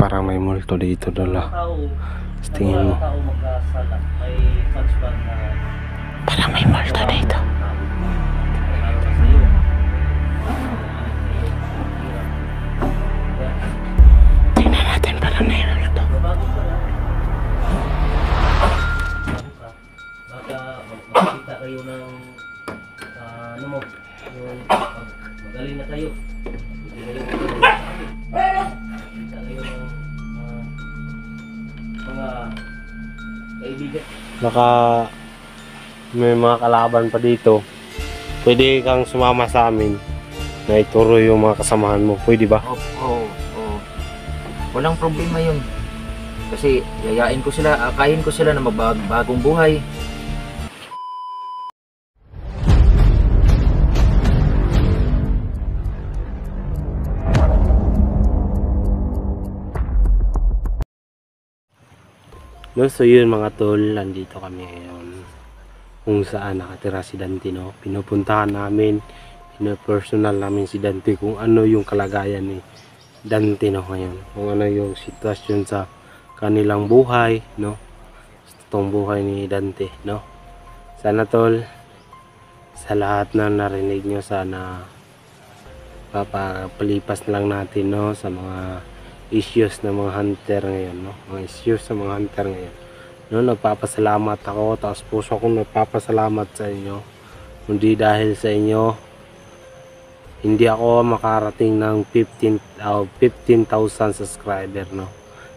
Parang may multo dito dala. Tingin mo. Parang may multo dito. Tingnan natin, parang may multo. Baka makikita kayo ng ano mo, yung magaling na kayo. Makikita kayo ng mga kaibigan. Baka may mga kalaban pa dito. Pwede kang sumama sa amin na ituro yung mga kasamahan mo. Pwede ba? Oo. Walang problema yun. Kasi yayain ko sila, akayin ko sila na magbagong buhay. No, so yun mga tol, nandito kami ngayon kung saan nakatira si Dante, no? Pinupuntahan namin, personal namin si Dante kung ano yung kalagayan ni Dante, no, ngayon. Kung ano yung sitwasyon sa kanilang buhay, no? Sa totoong buhay ni Dante, no? Sana tol, sa lahat na narinig nyo, sana papalipas na lang natin, no, sa mga issues ng mga hunter ngayon, no? Mga issues sa mga hunter ngayon, no? Nagpapasalamat ako, taos puso akong nagpapasalamat sa inyo. Hindi dahil sa inyo hindi ako makarating ng 15,000 subscriber, no?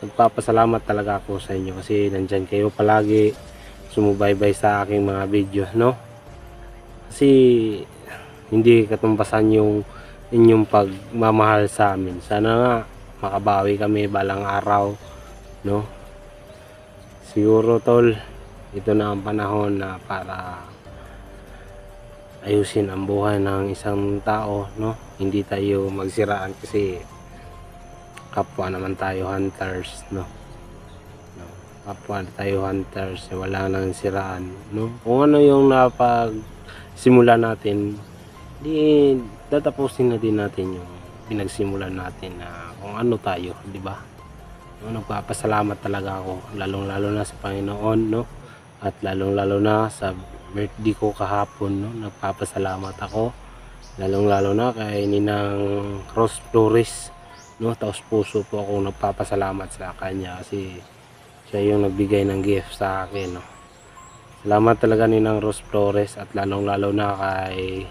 Nagpapasalamat talaga ako sa inyo kasi nandyan kayo palagi sumubaybay sa aking mga video, no? Kasi hindi katumbasan yung inyong pagmamahal sa amin. Sana nga makabawi kami balang araw, no? Siguro tol, ito na ang panahon na para ayusin ang buhay ng isang tao, no? Hindi tayo magsiraan kasi kapwa naman tayo hunters, no? Kapwa tayo hunters, wala nang siraan, no? Kung ano yung napagsimula natin, di tatapusin na din natin yung pinagsimulan natin na kung ano tayo, di ba? No, nagpapasalamat talaga ako, lalong-lalo na sa Panginoon, no? At lalong-lalo na sa birthday ko kahapon, no? Nagpapasalamat ako, lalong-lalo na kay Ninang Rose Flores, no? Taos puso po ako nagpapasalamat sa kanya kasi siya yung nagbigay ng gift sa akin, no? Salamat talaga Ninang Rose Flores, at lalong-lalo na kay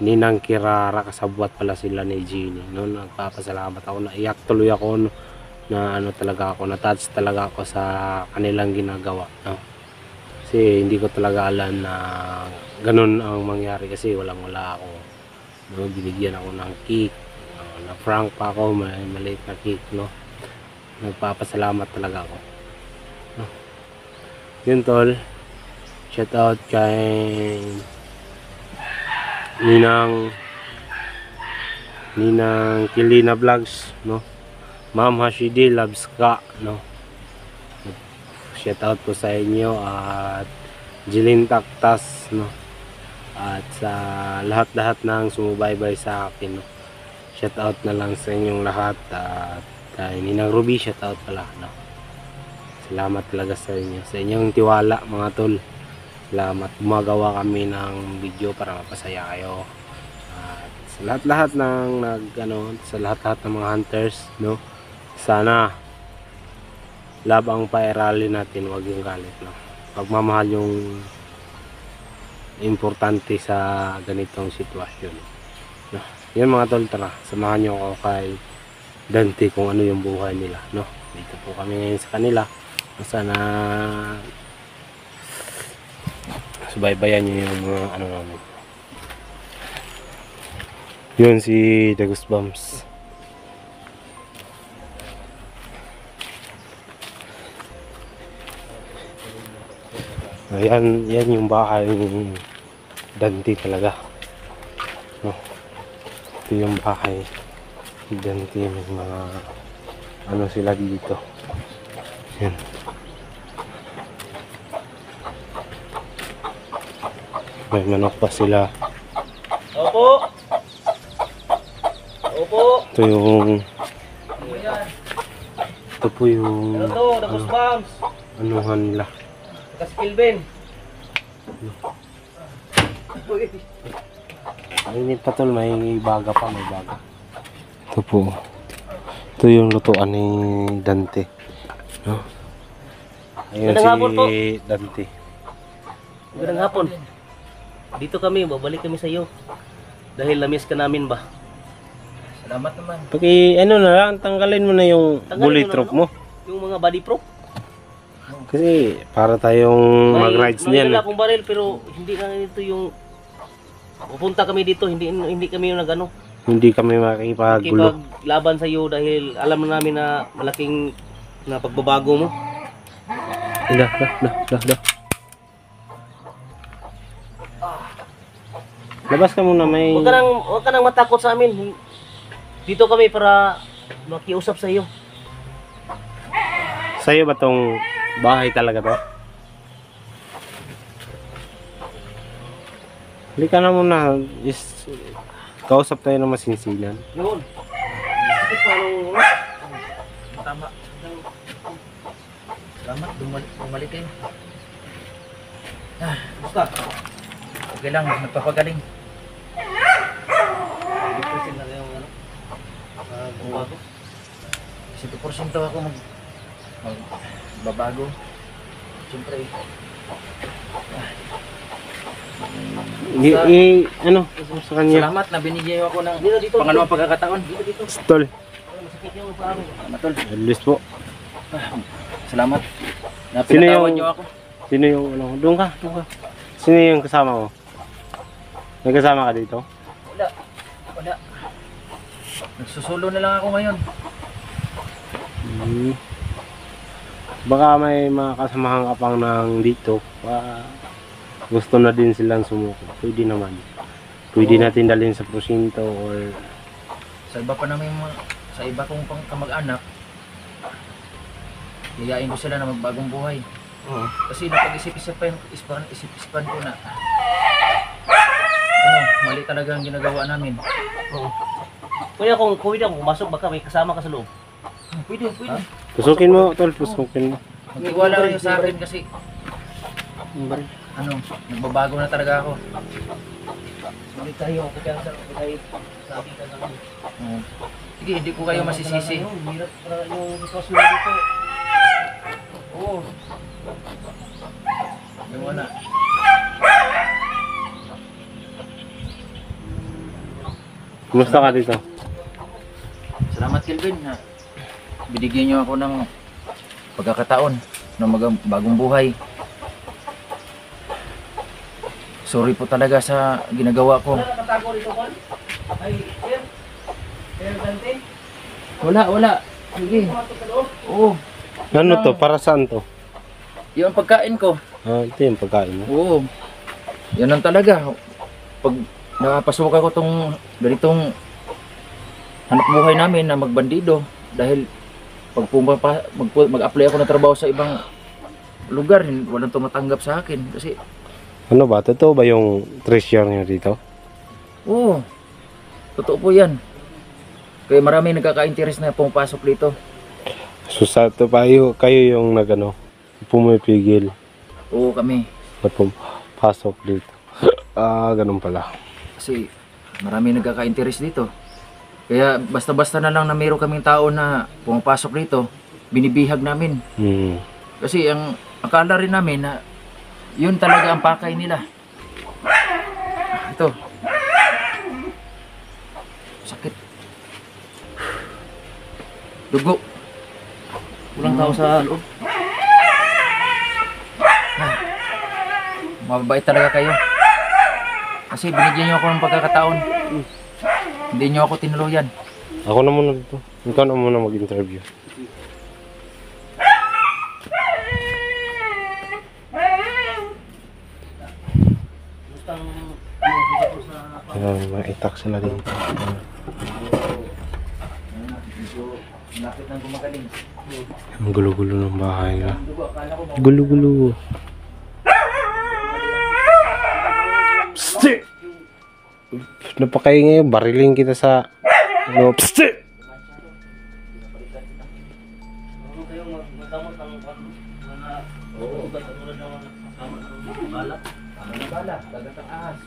Ninang Kirara, kasabwat pala sila ni Jeannie, no? Nagpapasalamat ako, naiyak tuloy ako, no? Na ano talaga ako, na-touch talaga ako sa kanilang ginagawa, no? Kasi hindi ko talaga alam na ganun ang mangyari kasi walang-wala ako, no? Binigyan ako ng cake, na prank pa ako, may maliit na cake, no? Nagpapasalamat talaga ako, no? Yun tol, shout out kay Ninang Kilina Vlogs, no? Ma'am Hashidi loves ka, no? Shout out po sa inyo, at Jilin Taktas, no? At sa lahat-lahat ng sumubaybay sa akin, no? Shout out na lang sa inyong lahat, at kay Ninang Ruby shout out pala, no? Salamat talaga sa inyo, sa inyong tiwala mga tol. Salamat, gumagawa kami ng video para mapasaya kayo. At sa lahat-lahat ng sa lahat-lahat ng mga hunters, no? Sana love ang pairalin natin, wag yung galit, no? Pagmamahal yung importante sa ganitong sitwasyon, no? Yan mga tol, tara, samahan nyo ako kay Dante kung ano yung buhay nila, no? Dito po kami ngayon sa kanila. Sana subaybayan nyo yung mga ano namin. Yun si The Goosebumps. Ayan, yan yung bahay ni Dante talaga, no? Ito yung bahay ni Dante, may mga ano sila dito. Yan. May manok pa sila. Opo. Ito yung Ito po yung Ano to? The Goosebumps. anuhan nila. Saka si Kelvin. Uy. Ay, pa tol, may baga pa, may baga. Ito po. Ito yung lutuan ni Dante. No? Ayun Magandang hapon po. si Dante. Magandang hapon. Dito kami, babalik kami sa iyo. Dahil na-miss ka namin ba? Salamat naman. Ano na lang, tanggalin mo na yung Tanggalin bullet mo na, rope ano? mo. Yung mga body prop. Kasi para tayong mag-rides May niyan. dala akong baril pero hindi na ito yung pupunta kami dito, hindi kami yung nagano. Hindi kami makikipaggulo. Laban sa iyo dahil alam na namin na malaking na pagbabago mo. Dah. Labas ka muna, may... Huwag ka nang matakot sa amin. Dito kami para makiusap sa iyo. Sa'yo ba tong bahay talaga to? Halika na muna. Kausap tayo ng masinsinan. Yun. Bakit parang Tama. Salamat, bumalik kayo. basta. Okay lang, nagpapagaling. Ipusin na yung ano. Bago. 100% ako magbabago. Siyempre, Ano sa kanya? salamat na binigyan niyo ako ng Dito. pangalawang pagkakataon. Dito. Stol. Masakit yung sa amin. Matol, Alis po. salamat. Na Sino pinatawad yung- niyo ako. Sino yung ano? Doon ka. Sino yung kasama mo? May kasama ka dito? Wala. Nagsusulo na lang ako ngayon. Baka may mga kasamahan ka pang nang dito. Gusto na din silang sumuko. Pwede naman. Pwede natin dalhin sa prosinto or Sa iba pa namin sa iba kong kamag-anak, yayain ko sila na magbagong buhay. Kasi napag-isip-isipan ko na mali talaga ang ginagawa namin. Kuya, kung pwede akong pumasok, baka may kasama ka sa loob. Pwede. pusukin mo, tol, pusukin mo. Magtiwala kayo sa akin kasi nagbabago na talaga ako. Balik tayo, kumpiyansa ko kahit sabi ka na kami. Sige, hindi ko kayo masisisi. Hirap para yung sitwasyon dito. Oo. Yung wala. Kumusta ka dito? Salamat Kelvin na binigyan niyo ako ng pagkakataon ng bagong buhay. Sorry po talaga sa ginagawa ko. Wala nakatago rito, Juan? Ay, sir? Sir Dante? Wala. Sige. Pumasok ka loob? Oo. Ano to? Para saan to? Yung pagkain ko. Ito yung pagkain mo. Oo. Yan lang talaga. Pag nakapasok ako tong ganitong hanap buhay namin na magbandido dahil pag mag-apply ako ng trabaho sa ibang lugar, walang tumatanggap sa akin kasi Ano ba? Totoo ba yung treasure niyo dito? oo. Totoo po 'yan. Kaya marami nagkaka-interest na pumapasok dito. So sa ito pa kayo yung nagano pumipigil Oo kami. na pumasok dito. Ganun pala. Kasi marami nagkaka-interest dito. Kaya basta-basta na lang na mayroon kaming tao na pumapasok dito, binibihag namin. Kasi ang akala rin namin na yun talaga ang pakay nila. Ito. Sakit. Dugo. Walang tao sa loob. Mababait talaga kayo. Kasi binigyan niyo ako ng pagkakataon. Hindi niyo ako tinuluyan. Ako na muna dito. Ikaw na muna mag-interview. Gustang dito sa Ayan, mga itak sila dito. Lapit ng gumagaling. Ang gulo-gulo ng bahay na. Dugo, akala ko Gulo-gulo. Psti! Napakaingay, bariling kita sa loob. Psti! kayo magdamot ng mga Oo. ugat at tulad ng kasama ng balak. Tama na bala, dagat ang ahas.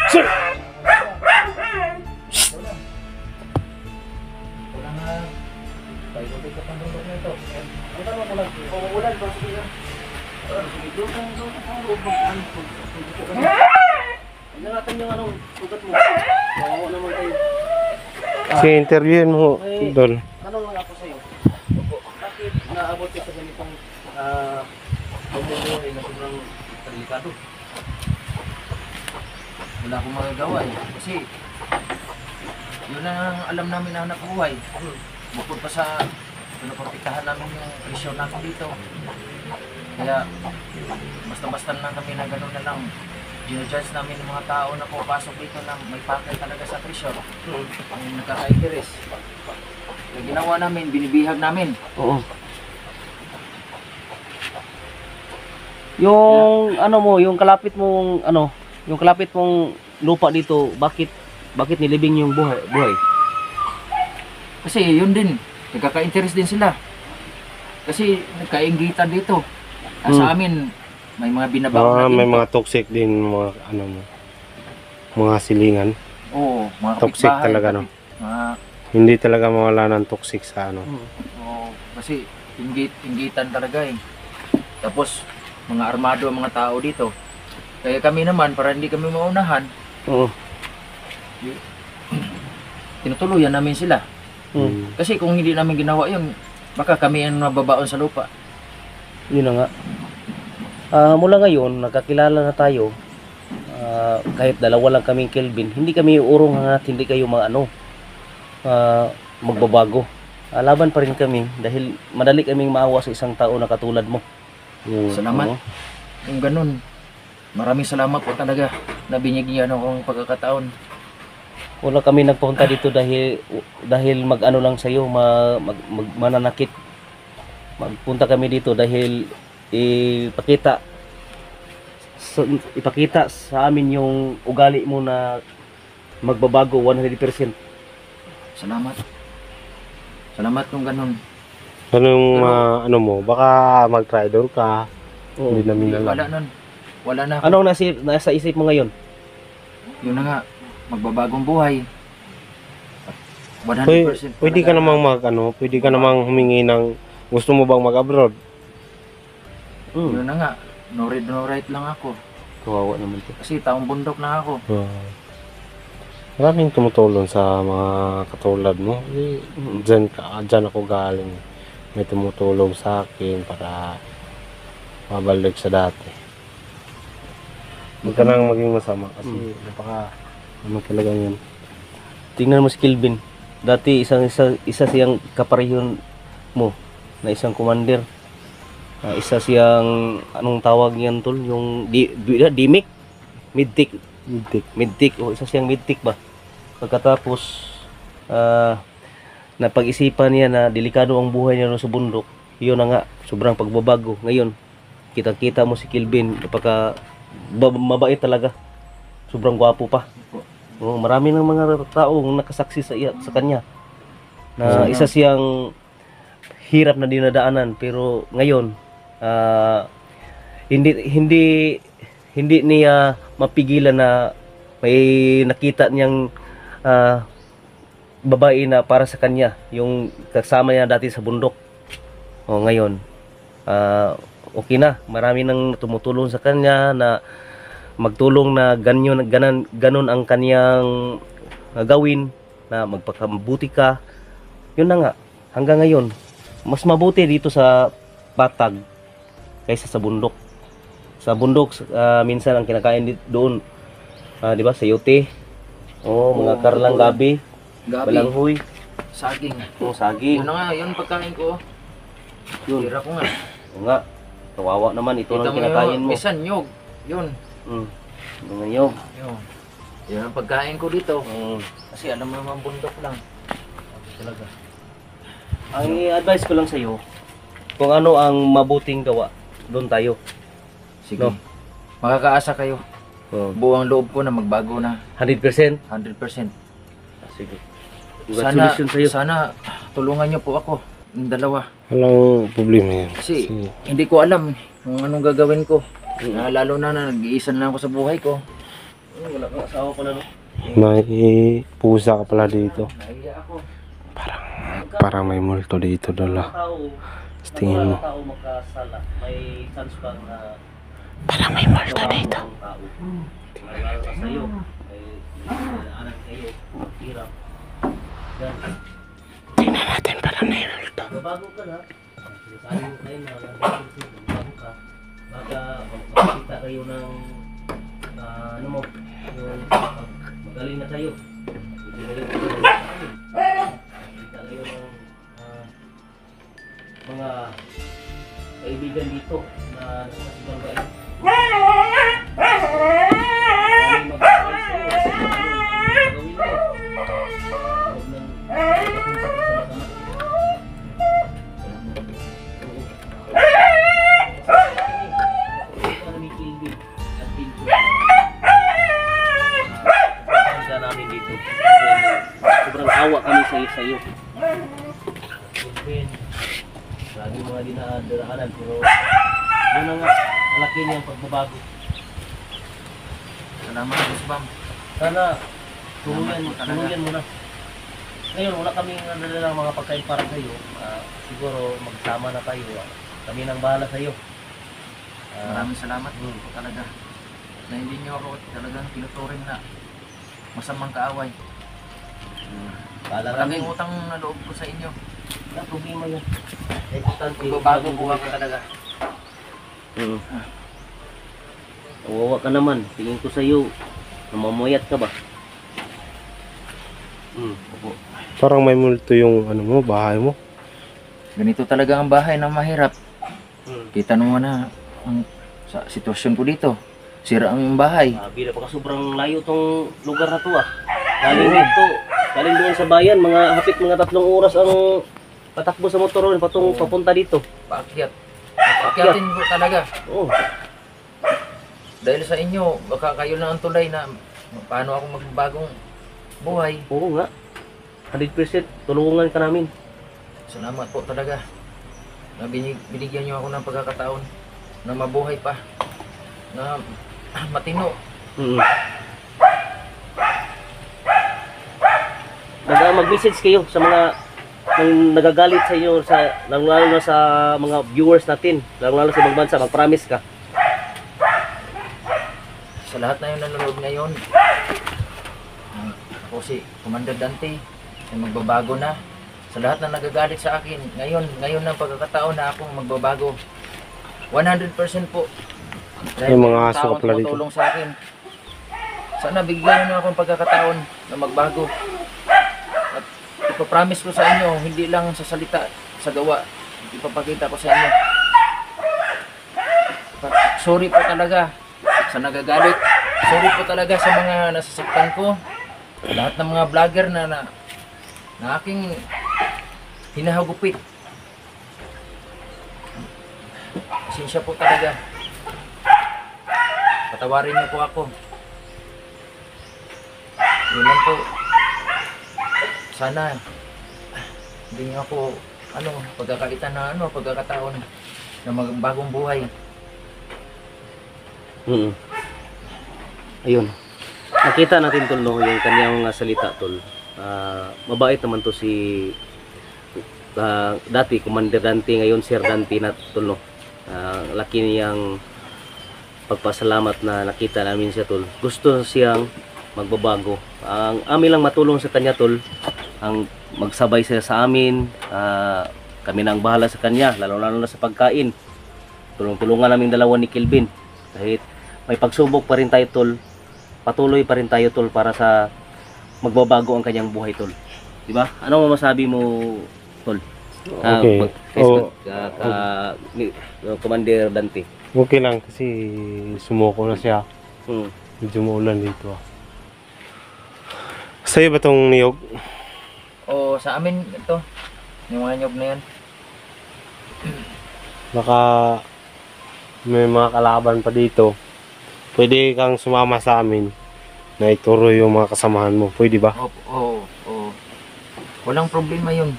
Sir! Wala nga. Paikutin ka pang bundok na ito. Ang tanong ko lang, kung uulan ba sige lang? Sige, doon ka ang loob ng ingatan yung anong ugat mo. Kawawa naman kayo. Si interviewin mo, Dol. Tanong lang ako sa'yo. Bakit naabot ka sa ganitong pamumuhay na sobrang delikado? Wala akong magagawa eh. Kasi yun ang alam namin na hanap buhay. Bukod pa sa pinaprotektahan namin yung presyon namin dito. Kaya basta-basta lang kami na gano'n na lang. Ginajudge namin yung mga tao na pupasok dito na may pakay talaga sa presyon. Ang nakaka-interest. Kaya ginawa namin, binibihag namin. Oo. Yung ano mo, yung kalapit mong yung kalapit mong lupa dito, bakit nilibing yung buhay? Kasi yun din, nagkaka-interest din sila. Kasi nagkainggitan dito. Sa amin, may mga binabago na May dito. mga toxic din, mga ano mo. Mga silingan. Oo, mga Toxic kapitbahay, talaga, no? Mga, Hindi talaga mawala ng toxic sa ano. oo, kasi inggitan talaga eh. Tapos, mga armado ang mga tao dito. Kaya kami naman, para hindi kami maunahan, Oo. tinutuluyan namin sila. Mm. Kasi kung hindi namin ginawa yun, baka kami ang nababaon sa lupa. Yun na nga. Mula ngayon, nagkakilala na tayo. Kahit dalawa lang kaming Kelvin, hindi kami urong hanggat hindi kayo magbabago. Laban pa rin kami dahil madali kaming maawa sa isang tao na katulad mo. Yung, Salamat. Oo. Yung ganun, maraming salamat po talaga na binigyan akong pagkakataon. Wala kami nagpunta dito dahil mag-ano lang sa iyo, mananakit. Magpunta kami dito dahil ipakita sa amin yung ugali mo na magbabago 100%. Salamat. Salamat kung ganun. anong ano mo, baka mag-traitor ka. Oo. Hindi namin alam. Wala nun. Wala na. Anong nasa isip mo ngayon? Yun na nga, magbabagong buhay. 100% Pwede ka namang pwede ka namang humingi ng gusto mo bang mag-abroad? Yun na nga, no read no write lang ako. Kawawa naman to. Kasi taong bundok na ako. Maraming tumutulong sa mga katulad mo. Diyan ako galing. May tumutulong sa akin para mabalik sa dati. Huwag ka nang maging masama kasi napaka ano talaga yun. Tingnan mo si Kelvin. Dati isa siyang kaparehon mo na isang commander. Isa siyang anong tawag niyan tol, yung dimik, midtik o isa siyang midtik ba. Pagkatapos napag-isipan niya na delikado ang buhay niya sa bundok. Yun na nga, sobrang pagbabago. Ngayon, kita mo si Kelvin, mabait talaga. Sobrang gwapo pa. Oh, marami ng mga taong nakasaksi sa kanya na isa siyang hirap na dinadaanan, pero ngayon hindi niya mapigilan na may nakita niyang babae na para sa kanya, yung kasama niya dati sa bundok. Oh, ngayon okay na, marami nang tumutulong sa kanya na magtulong na ganun ang kaniyang gawin, na magpakabuti ka. Yun na nga, hanggang ngayon mas mabuti dito sa Patag kaysa sa bundok. Sa bundok minsan ang kinakain doon di ba, sayote, mga karlang gabi, balanghoy, Saging. saging. Yun na nga, yun pagkain ko. Yun. Tira ko nga. Oo nga, kawawa naman ito Kita ang mo kinakain yun, mo. misan nyog. Yun. Ngayon, Yun. Yun ang pagkain ko dito. Kasi alam mo naman bundok lang. talaga. Ang i-advise ko lang sa iyo, kung ano ang mabuting gawa, doon tayo. Sige. No. Makakaasa kayo. Oh. buong loob ko na magbago na 100%. 100%. Sige. Sana, Congratulations sa'yo. sana tulungan niyo po ako, yung dalawa. Walang problema yan. Kasi hindi ko alam kung anong gagawin ko. Lalo na nag-iisa na ako sa buhay ko. Wala kang asawa pala, no? May pusa ka pala dito. Nahiya ako. Parang may multo dito dola. Tao, Sa tingin mo. tao magkasala, may chance pang Parang may multo dito. tao. Lalo na sa'yo, may anak kayo, hirap. Yan. Tingnan natin, parang may multo. Babago ka na. Sinasabi mo kayo na babago ka. Baka magkita kayo ng ano mo, yung magaling na kayo. Magkita kayo ng mga kaibigan dito na nasa ibang bayan. Namin dito. Sobrang awa kami sa iyo. Lagi mga dinadaanan pero yun ang laki niyang pagbabago. Salamat, Boss Bam. Sana tuluyan mo na. Ngayon wala kaming nadala mga pagkain para sa iyo. Siguro magsama na tayo. Kami nang bahala sa iyo. Maraming salamat po talaga. Na hindi niyo ako talagang tinuturing na masamang kaaway. Malaking utang na loob ko sa inyo. Ang problema yun. Importante. Bago po ako talaga. Kawawa ka naman. Tingin ko sa iyo. Namamayat ka ba? Opo. Parang may multo yung ano mo, bahay mo. Ganito talaga ang bahay ng mahirap. Kita mo na ang sa sitwasyon ko dito. Sira ang bahay. Bila pa ka sobrang layo tong lugar na to Galing dito. Galing doon sa bayan. Hapit mga 3 oras ang patakbo sa motor papunta dito. Paakyat. Paakyatin ko talaga. Oo. Dahil sa inyo, baka kayo na ang tulay na paano ako magbagong buhay. Oo nga. 100% tulungan ka namin. Salamat po talaga na binigyan niyo ako ng pagkakataon na mabuhay pa, na matino. Mag-message kayo sa mga nang nagagalit sa inyo, lalo na sa mga viewers natin, lalo sa ibang bansa. Mag-promise ka Sa lahat na yung nanonood ngayon, ako si Commander Dante ay magbabago na. Sa lahat na nagagalit sa akin, ngayon ng pagkakataon na akong magbabago. 100% po. May mga aso taong ka pala dito. tumutulong sa akin. Sana bigyan niyo akong pagkakataon na magbago. At ipapromise ko sa inyo, hindi lang sa salita, sa gawa. Ipapakita ko sa inyo. Sorry po talaga sa nagagalit. Sorry po talaga sa mga nasasaktan ko. Lahat ng mga vlogger na aking hinahagupit. Pasensya po talaga. Patawarin niyo po ako. Yun lang po. Sana hindi niyo ako pagkakaitan na pagkakataon na magbagong buhay. Ayun. Nakita natin tol yung kanyang salita tol. Mabait naman to si dati Commander Dante, ngayon Sir Dante na tol laki niyang pagpasalamat na nakita namin siya tol. Gusto siyang magbabago. Ang amin lang matulong sa kanya tol, ang magsabay siya sa amin. Kami na ang bahala sa kanya, lalo na sa pagkain. Tulong-tulungan namin dalawa ni Kelvin. Kahit may pagsubok pa rin tayo tol, patuloy pa rin tayo tol para sa magbabago ang kanyang buhay tol. Di ba? Ano masabi mo tol? Okay. Commander Dante. Okay lang kasi sumuko na siya. Medyo maulan dito. Sa'yo ba itong niyog? O sa amin ito, yung mga nyog na yan. Baka may mga kalaban pa dito. pwede kang sumama sa amin na ituro yung mga kasamahan mo. Pwede ba? Oo. Walang problema yun.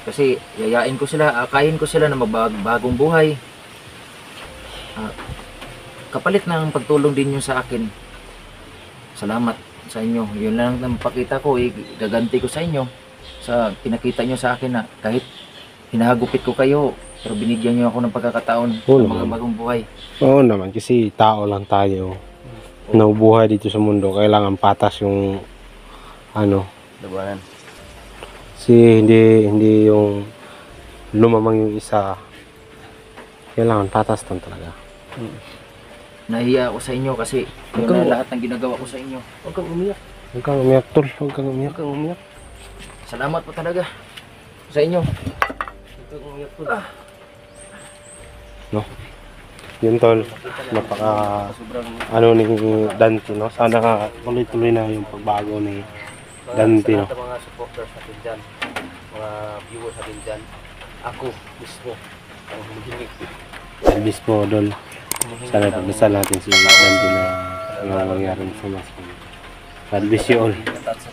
Kasi yayain ko sila, akayin ko sila na magbagong buhay. Kapalit ng pagtulong din nyo sa akin. Salamat sa inyo. Yun lang ang pakita ko, gaganti ko sa inyo. Sa pinakita nyo sa akin na kahit hinahagupit ko kayo, pero binigyan nyo ako ng pagkakataon Oo sa mga naman. bagong buhay. Oo naman, kasi tao lang tayo. Nabubuhay dito sa mundo, kailangan patas yung ano. Labanan. Kasi hindi yung lumamang yung isa. Kailangan patas lang talaga. Nahiya ako sa inyo kasi yun Ikaw- na lahat ng ginagawa ko sa inyo. Huwag kang umiyak. Huwag kang umiyak, tol. Huwag kang umiyak. Huwag kang umiyak. Salamat po talaga sa inyo. Huwag kang umiyak tol. Yun, tol. Napaka Sobrang ano ni Dante, no? Sana ka tuloy-tuloy na yung pagbago ni Dante, no? sa mga supporters natin dyan, mga viewers natin dyan, ako mismo ang humihingi. Elvis po, Dol. Sana pagdasal natin si Dante na ano mangyari sa mas. God bless you all. Sa